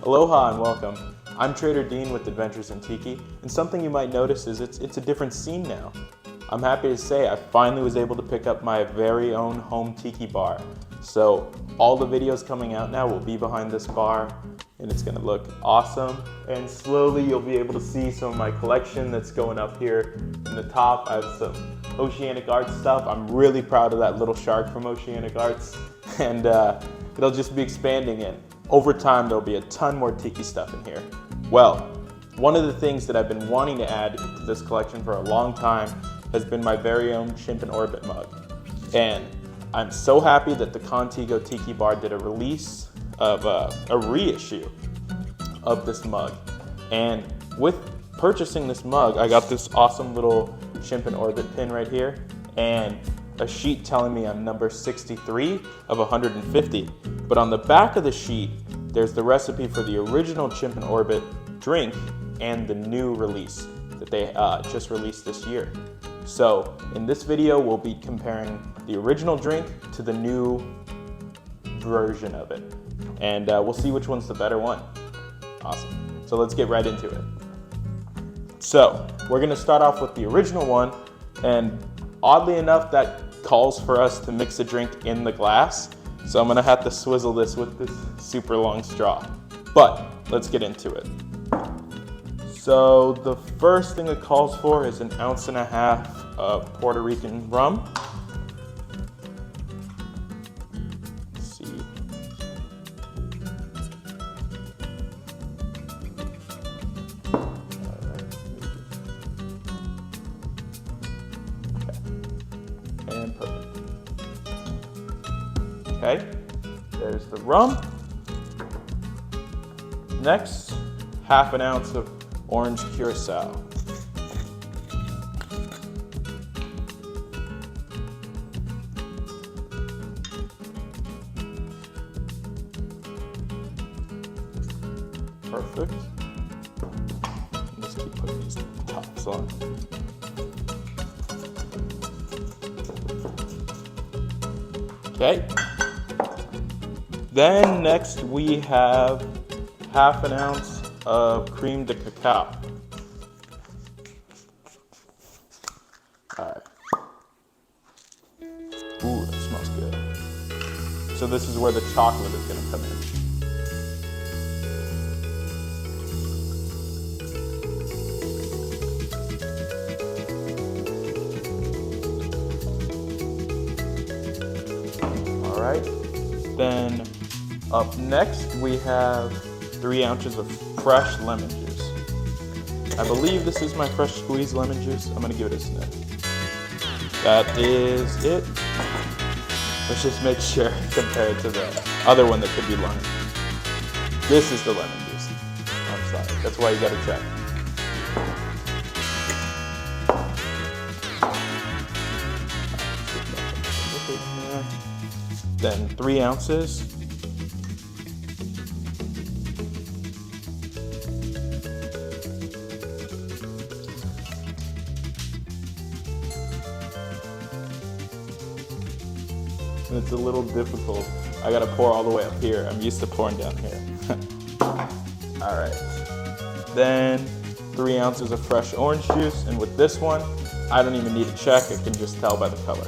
Aloha and welcome. I'm Trader Dean with Adventures in Tiki, and something you might notice is it's a different scene now. I'm happy to say I finally was able to pick up my very own home tiki bar. So all the videos coming out now will be behind this bar, and it's gonna look awesome. And slowly you'll be able to see some of my collection that's going up here in the top. I have some Oceanic Arts stuff. I'm really proud of that little shark from Oceanic Arts, and it'll just be expanding in. Over time, there'll be a ton more tiki stuff in here. Well, one of the things that I've been wanting to add to this collection for a long time has been my very own Chimp in Orbit mug. And I'm so happy that the kontigotikiBar did a release of a reissue of this mug. And with purchasing this mug, I got this awesome little Chimp in Orbit pin right here, and a sheet telling me I'm number 63 of 150. But on the back of the sheet, there's the recipe for the original Chimp in Orbit drink and the new release that they just released this year. So in this video, we'll be comparing the original drink to the new version of it. And we'll see which one's the better one. Awesome. So let's get right into it. So we're gonna start off with the original one, and oddly enough, that calls for us to mix a drink in the glass. So I'm gonna have to swizzle this with this super long straw. But let's get into it. So the first thing it calls for is 1.5 ounces of Puerto Rican rum. Let's see. And perfect. Okay, there's the rum. Next, 1/2 ounce of orange curacao. Perfect. Let's keep putting these tops on. Okay. Then next we have 1/2 ounce of cream de cacao. All right. Ooh, that smells good. So this is where the chocolate is gonna come in. All right. Then up next we have 3 ounces of fresh lemon juice. I believe this is my fresh squeezed lemon juice. I'm gonna give it a sniff. That is it. Let's just make sure compared to the other one that could be lime. This is the lemon juice. I'm sorry, that's why you gotta check. Then 3 ounces. And it's a little difficult. I gotta pour all the way up here. I'm used to pouring down here. All right. Then 3 ounces of fresh orange juice. And with this one, I don't even need to check. I can just tell by the color.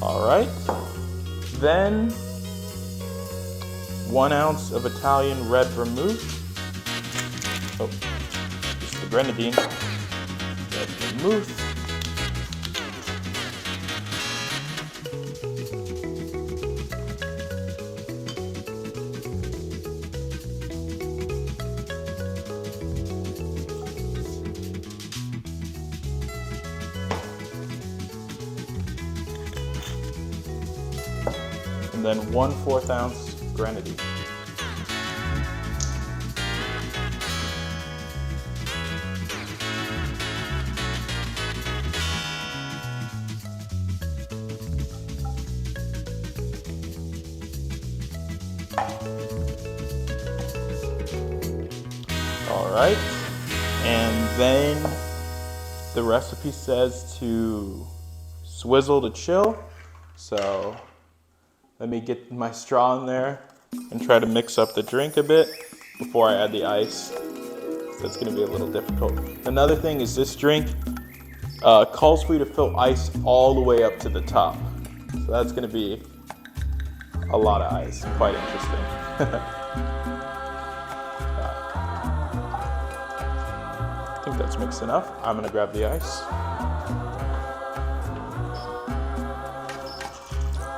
All right, then 1 ounce of Italian red vermouth. Oh, just the grenadine. Red vermouth. And then 1/4 ounce grenadine. right, and then the recipe says to swizzle to chill. So let me get my straw in there and try to mix up the drink a bit before I add the ice. That's gonna be a little difficult. Another thing is this drink calls for you to fill ice all the way up to the top. So that's gonna be a lot of ice, quite interesting. I think that's mixed enough. I'm gonna grab the ice.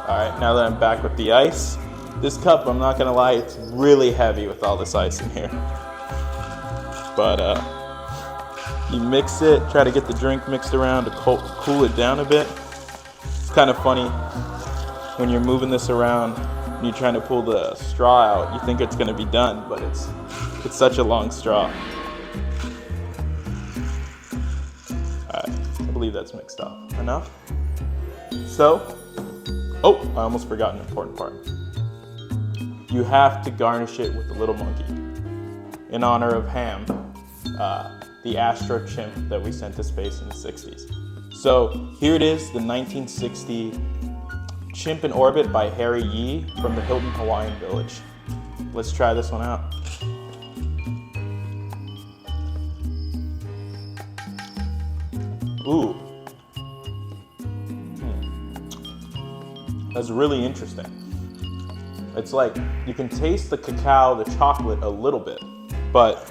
All right, now that I'm back with the ice, this cup, I'm not gonna lie, it's really heavy with all this ice in here. But you mix it, try to get the drink mixed around to cool it down a bit. It's kind of funny when you're moving this around and you're trying to pull the straw out. You think it's gonna be done, but it's such a long straw. All right, I believe that's mixed up enough. So, oh, I almost forgot an important part. You have to garnish it with a little monkey in honor of Ham, the Astro Chimp that we sent to space in the 60s. So here it is, the 1960 Chimp in Orbit by Harry Yee from the Hilton Hawaiian Village. Let's try this one out. Ooh. That's really interesting. It's like you can taste the cacao, the chocolate a little bit, but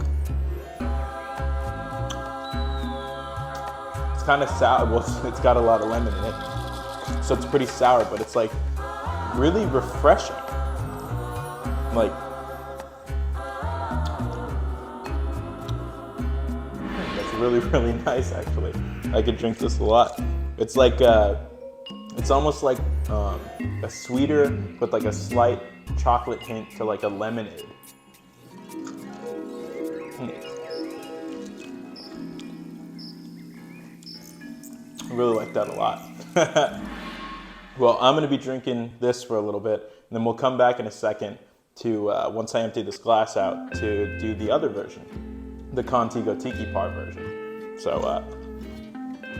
it's kind of sour. Well, it's got a lot of lemon in it, so it's pretty sour, but it's like really refreshing. Like, that's really, really nice actually. I could drink this a lot. It's like, it's almost like a sweeter with like a slight chocolate hint to like a lemonade. I really like that a lot. Well, I'm gonna be drinking this for a little bit, and then we'll come back in a second to, once I empty this glass out, to do the other version, the kontigotikiBar version. So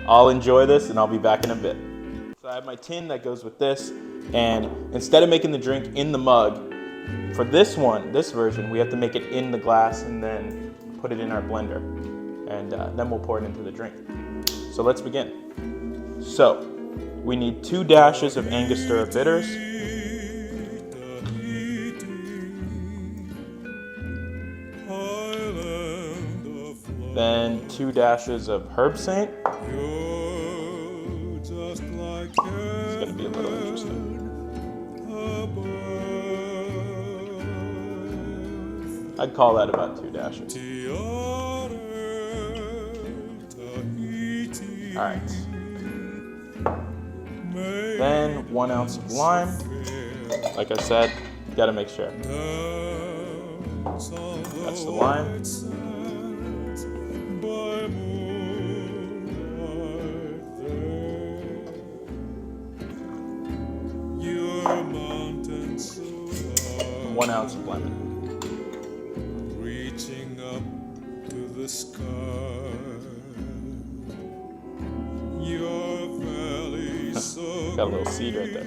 I'll enjoy this and I'll be back in a bit. So I have my tin that goes with this, and instead of making the drink in the mug, for this version, we have to make it in the glass and then put it in our blender, and then we'll pour it into the drink. So let's begin. So we need 2 dashes of Angostura bitters, then 2 dashes of herb saint. It's going to be a little interesting. I'd call that about 2 dashes. All right. Then 1 ounce of lime. Like I said, you got to make sure. That's the lime. And 1 ounce of lemon. Reaching up to the sky. Your valley so got a little seed right there.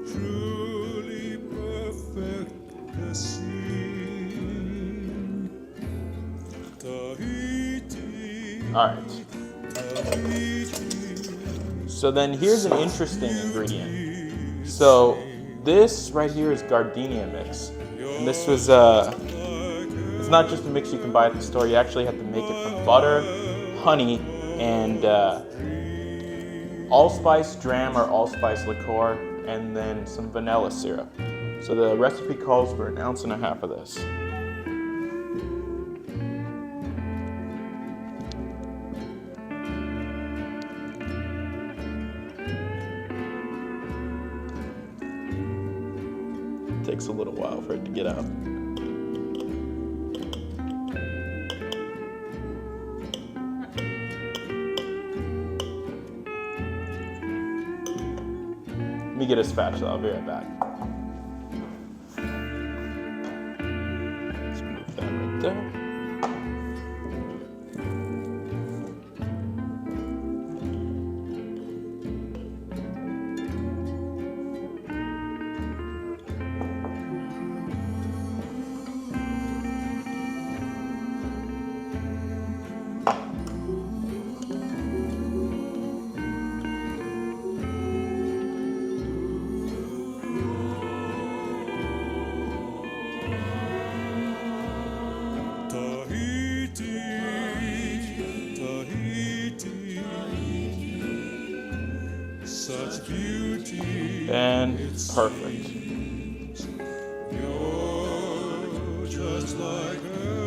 Truly perfect the scene. All right. So then here's an interesting ingredient. So this right here is gardenia mix. And this was, it's not just a mix you can buy at the store. You actually have to make it from butter, honey, and allspice dram or allspice liqueur, and then some vanilla syrup. So the recipe calls for 1.5 ounces of this. It takes a little while for it to get out. Let me get a spatula, I'll be right back. Let's move that right there. And perfect.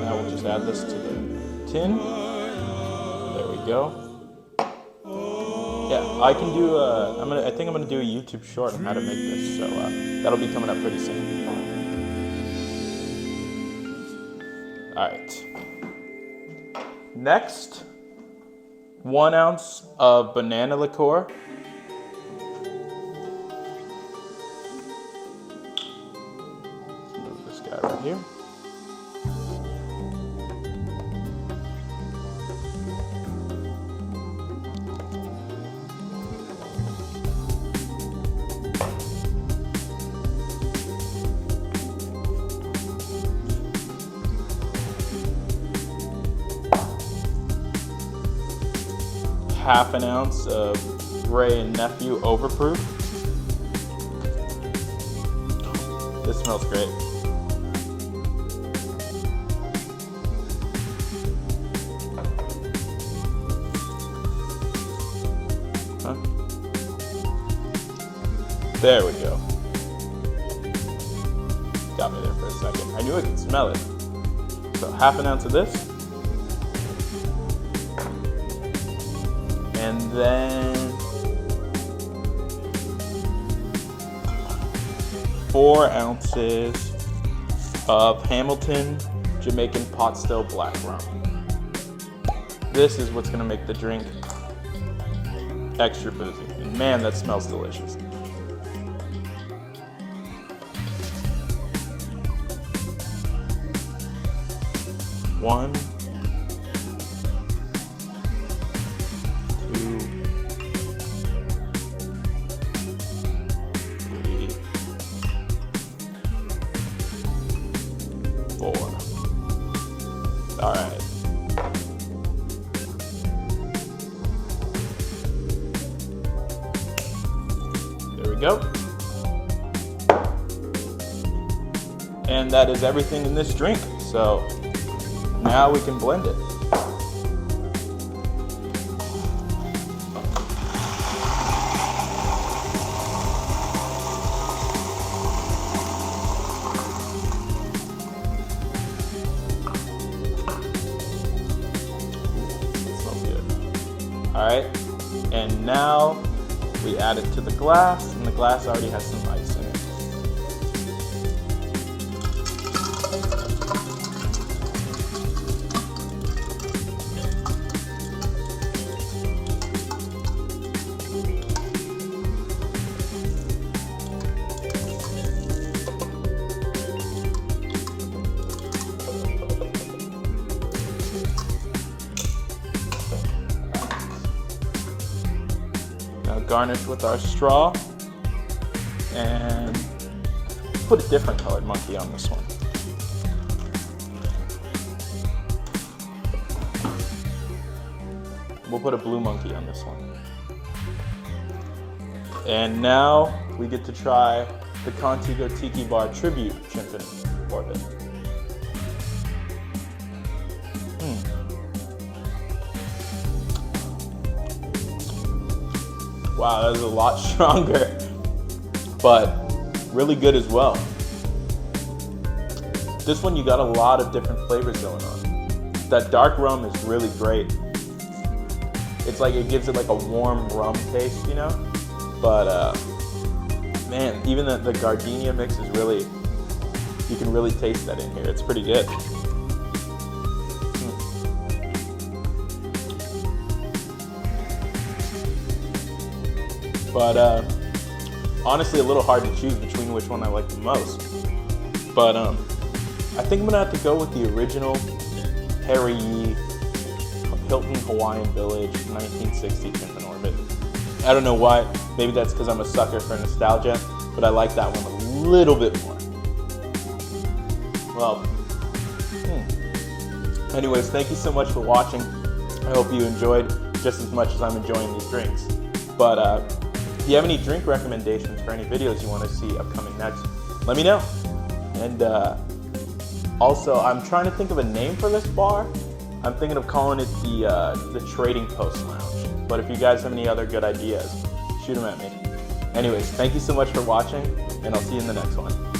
Now we'll just add this to the tin. There we go. Yeah, I can do I think I'm gonna do a YouTube short on how to make this, so that'll be coming up pretty soon. All right. Next, 1 ounce of banana liqueur. Move this guy right here. Half an ounce of Gray and Nephew Overproof. This smells great. Huh? There we go. Got me there for a second. I knew I could smell it. So half an ounce of this. And then 4 ounces of Hamilton Jamaican pot still black rum. This is what's gonna make the drink extra boozy. And man, that smells delicious. One, 2, 3, 4. All right. There we go. And that is everything in this drink. So now we can blend it. All right, and now we add it to the glass, and the glass already has some ice in it. Garnish with our straw and put a different colored monkey on this one. We'll put a blue monkey on this one. And now we get to try the kontigotikiBar tribute Chimp in orbit. Wow, that was a lot stronger, but really good as well. This one, you got a lot of different flavors going on. That dark rum is really great. It's like, it gives it like a warm rum taste, you know? But man, even the gardenia mix is really, you can really taste that in here. It's pretty good. But honestly, a little hard to choose between which one I like the most. But I think I'm gonna have to go with the original Harry Yee Hilton Hawaiian Village 1960 Chimp in orbit. I don't know why. Maybe that's because I'm a sucker for nostalgia, but I like that one a little bit more. Well, anyways, thank you so much for watching. I hope you enjoyed just as much as I'm enjoying these drinks. But if you have any drink recommendations for any videos you want to see upcoming next, let me know. And also, I'm trying to think of a name for this bar. I'm thinking of calling it the Trading Post Lounge. But if you guys have any other good ideas, shoot them at me. Anyways, thank you so much for watching, and I'll see you in the next one.